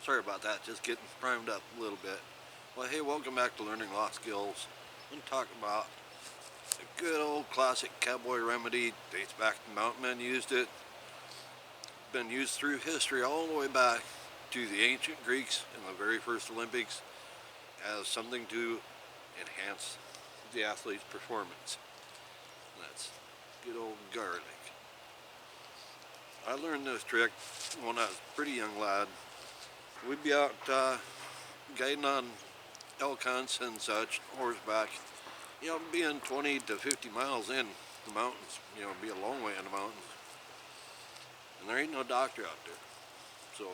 Sorry about that, just getting primed up a little bit. Well, hey, welcome back to Learning Lost Skills. I'm going to talk about a good old classic cowboy remedy. Dates back to mountain men used it. Been used through history all the way back to the ancient Greeks in the very first Olympics as something to enhance the athlete's performance. And that's good old garlic. I learned this trick when I was a pretty young lad. We'd be out guiding on elk hunts and such, horseback, being 20 to 50 miles in the mountains, be a long way in the mountains. And there ain't no doctor out there. So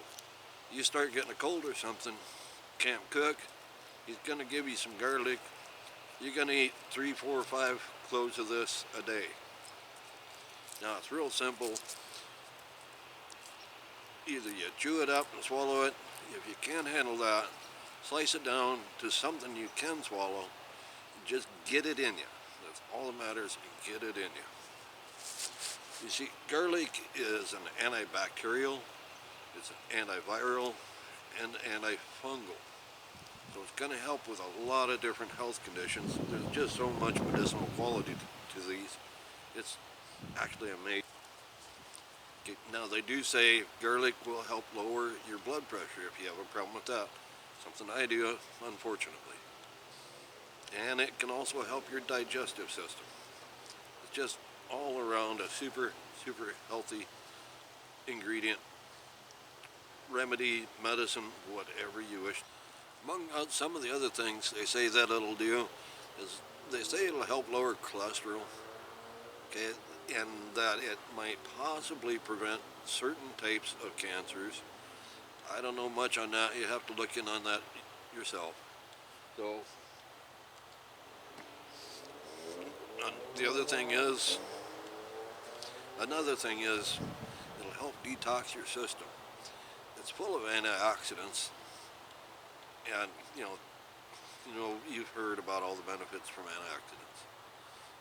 you start getting a cold or something, can't cook, he's going to give you some garlic. You're going to eat 3, 4, 5 cloves of this a day. Now it's real simple. Either you chew it up and swallow it. If you can't handle that, slice it down to something you can swallow. Just get it in you. That's all that matters, get it in you. You see, garlic is an antibacterial, it's an antiviral, and antifungal. So it's going to help with a lot of different health conditions. There's just so much medicinal quality to these. It's actually amazing. Now they do say garlic will help lower your blood pressure if you have a problem with that. Something I do, unfortunately. And it can also help your digestive system. It's just all around a super, super healthy ingredient, remedy, medicine, whatever you wish. Among some of the other things they say that it'll do is they say it'll help lower cholesterol. Okay, and that it might possibly prevent certain types of cancers. I don't know much on that. You have to look in on that yourself. So, another thing is, it'll help detox your system. It's full of antioxidants, and you've heard about all the benefits from antioxidants.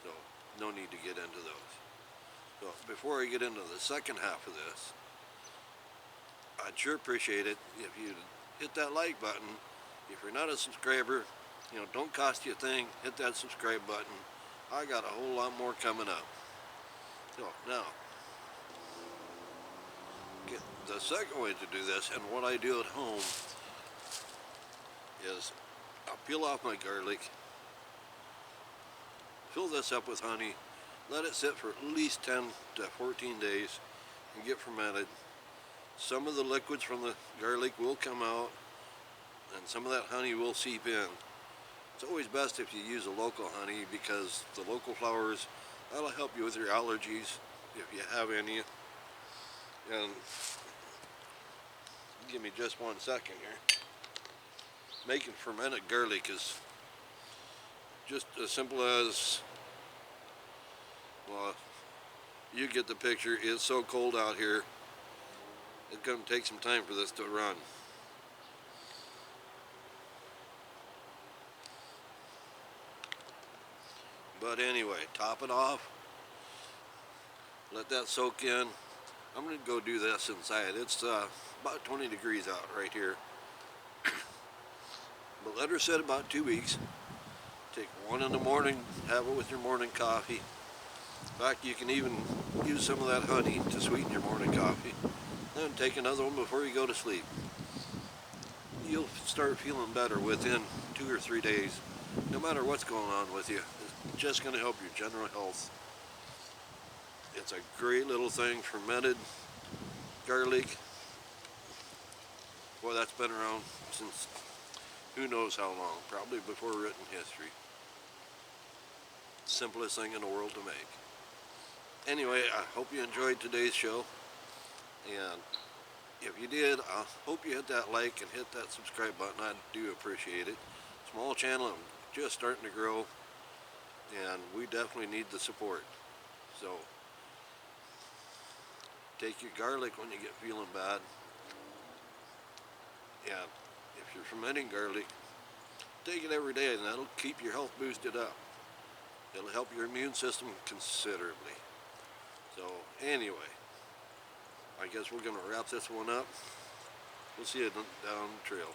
So, no need to get into those. So before I get into the second half of this, I'd sure appreciate it if you'd hit that like button. If you're not a subscriber, don't cost you a thing, hit that subscribe button. I got a whole lot more coming up. So now, the second way to do this, and what I do at home, is I'll peel off my garlic, fill this up with honey, let it sit for at least 10 to 14 days and get fermented. Some of the liquids from the garlic will come out and some of that honey will seep in. It's always best if you use a local honey because the local flowers, that'll help you with your allergies if you have any. And give me just 1 second here. Making fermented garlic is just as simple as, well, you get the picture. It's so cold out here. It's going to take some time for this to run. But anyway, top it off. Let that soak in. I'm going to go do this inside. It's about 20 degrees out right here. But let her sit about 2 weeks. Take one in the morning, have it with your morning coffee. In fact, you can even use some of that honey to sweeten your morning coffee. Then take another one before you go to sleep. You'll start feeling better within 2 or 3 days. No matter what's going on with you, it's just going to help your general health. It's a great little thing, fermented garlic. Boy, that's been around since who knows how long, probably before written history. Simplest thing in the world to make. Anyway, I hope you enjoyed today's show, and if you did, I hope you hit that like and hit that subscribe button. I do appreciate it. Small channel, I'm just starting to grow, and we definitely need the support. So, take your garlic when you get feeling bad, and if you're fermenting garlic, take it every day, and that'll keep your health boosted up. It'll help your immune system considerably. So anyway, I guess we're going to wrap this one up. We'll see you down the trail.